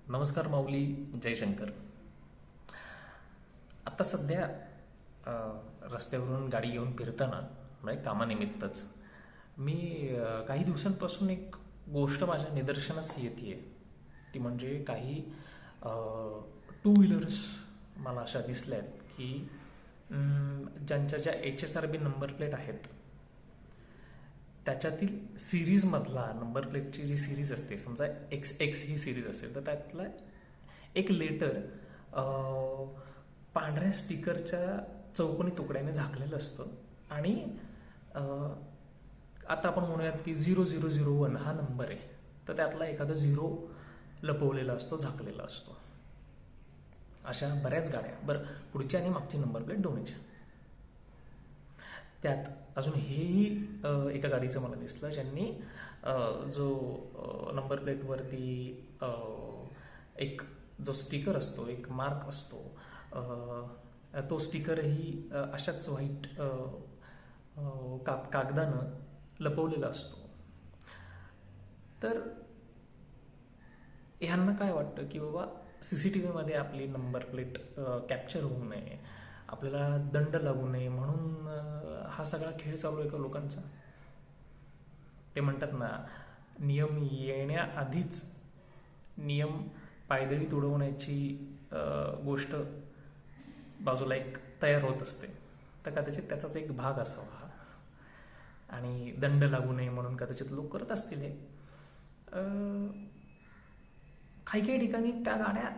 नमस्कार माऊली. जयशंकर. आता सध्या रस्त्यावरून गाडी घेऊन फिरताना म्हणजे कामानिमित्तच मी काही दिवसांपासून एक गोष्ट माझ्या निदर्शनास येते. ती म्हणजे काही टू व्हीलर्स मला अशा दिसल्या आहेत की ज्यांच्या ज्या HSRB नंबर प्लेट आहेत त्याच्यातील सिरीजमधला नंबर प्लेटची जी सिरीज असते, समजा XX ही सिरीज असेल तर त्यातला एक लेटर पांढऱ्या स्टिकरच्या चौकोनी तुकड्याने झाकलेलं असतं आणि आता आपण म्हणूयात की 0001 हा नंबर आहे, तर त्यातला एखादा 0 लपवलेला असतो, झाकलेला असतो. अशा बऱ्याच गाड्या, बरं पुढची आणि मागची नंबर प्लेट दोन्हीच्या. त्यात अजून हेही एका गाडीचं मला दिसलं ज्यांनी जो नंबर प्लेटवरती एक जो स्टिकर असतो, एक मार्क असतो, तो स्टिकरही अशाच व्हाईट कागदानं लपवलेला असतो. तर ह्यांना काय वाटतं की बाबा CCTV मध्ये आपली नंबर प्लेट कॅप्चर होऊ नये, आपल्याला दंड लागू नये म्हणून हा सगळा खेळ चालू आहे का लोकांचा? ते म्हणतात ना, नियम येण्याआधीच नियम पायदळी तुडवण्याची गोष्ट बाजूला एक तयार होत असते. तर कदाचित त्याचाच एक भाग असावा हा, आणि दंड लागू नये म्हणून कदाचित लोक करत असतील हे. काही काही ठिकाणी त्या गाड्या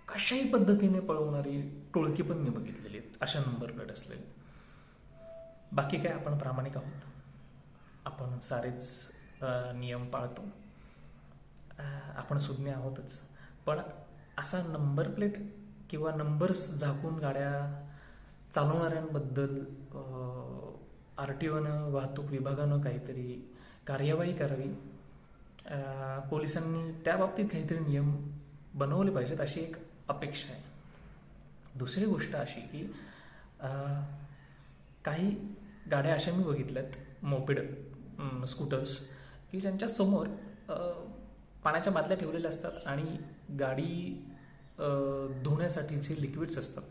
कशाही पद्धतीने पळवणारी टोळकी पण मी बघितलेली आहेत, अशा नंबर प्लेट असलेली. बाकी काय, आपण प्रामाणिक आहोत, आपण सारेच नियम पाळतो, आपण सुज्ञ आहोतच. पण असा नंबर प्लेट किंवा नंबर्स झाकून गाड्या चालवणाऱ्यांबद्दल RTOनं, वाहतूक विभागानं काहीतरी कार्यवाही करावी. पोलिसांनी त्या बाबतीत काहीतरी नियम बनवले पाहिजेत अशी एक अपेक्षा आहे. दुसरी गोष्ट अशी की काही गाड्या अशा मी बघितल्यात, मोपेड स्कूटर्स, की ज्यांच्या समोर पाण्याच्या बादल्या ठेवलेल्या असतात आणि गाडी धुण्यासाठीचे लिक्विड्स असतात.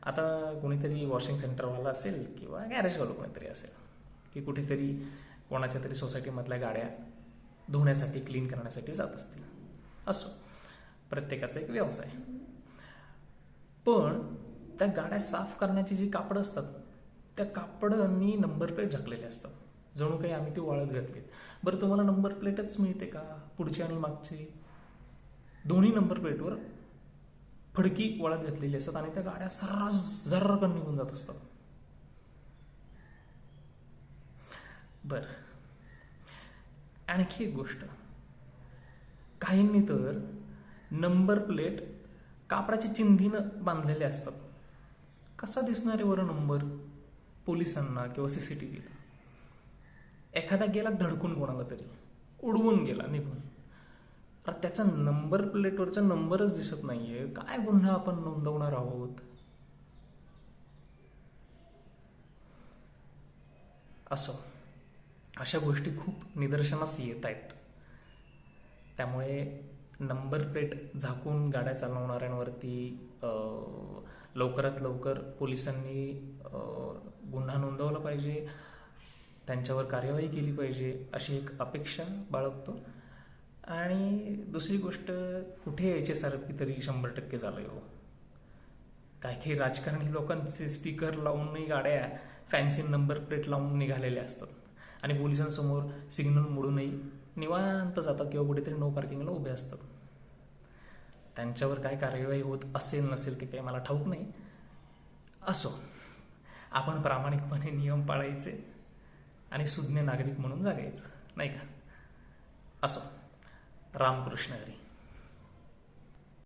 आता कोणीतरी वॉशिंग सेंटरवाला असेल किंवा गॅरेजवाला कोणीतरी असेल की कुठेतरी कोणाच्या तरी सोसायटीमधल्या गाड्या धुण्यासाठी, क्लीन करण्यासाठी जात असतील. असो, प्रत्येकाचा एक व्यवसाय. पण त्या गाड्या साफ करण्याची जी कापडं असतात त्या कापडांनी नंबर प्लेट झाकलेले असतात, जणू काही आम्ही ती वाळत घातलीत. बरं, तुम्हाला नंबर प्लेटच मिळते का? पुढची आणि मागची दोन्ही नंबर प्लेटवर फडकी वाळत घातलेली असतात आणि त्या गाड्या सर्रास जर्रकन निघून जात असतात. बर, आणखी एक गोष्ट, काहींनी तर नंबर प्लेट कापडाच्या चिंधीनं बांधलेले असतात. कसा दिसणार आहे बरं नंबर पोलिसांना किंवा CCTVला? एखादा गेला धडकून, कोणाला तरी उडवून गेला निघून, त्याचा नंबर प्लेटवरचा नंबरच दिसत नाहीये, काय गुन्हा आपण नोंदवणार आहोत? असो, अशा गोष्टी खूप निदर्शनास येत आहेत. त्यामुळे नंबर प्लेट झाकून गाड्या चालवणाऱ्यांवरती लवकरात लवकर पोलिसांनी गुन्हा नोंदवला पाहिजे, त्यांच्यावर कार्यवाही केली पाहिजे अशी एक अपेक्षा बाळगतो. आणि दुसरी गोष्ट, कुठे HSRB तरी 100% झालंय हो. काही राजकारणी लोकांचे स्टिकर लावूनही गाड्या फॅन्सी नंबर प्लेट लावून निघालेल्या असतात आणि पोलिसांसमोर सिग्नल मोडूनही निवांत जातात किंवा कुठेतरी नो पार्किंगला उभे असतात. त्यांच्यावर काय कार्यवाही होत असेल नसेल ते काही मला ठाऊक नाही. असो, आपण प्रामाणिकपणे नियम पाळायचे आणि सुज्ञ नागरिक म्हणून जगायचं, नाही का? असो, रामकृष्ण हरी.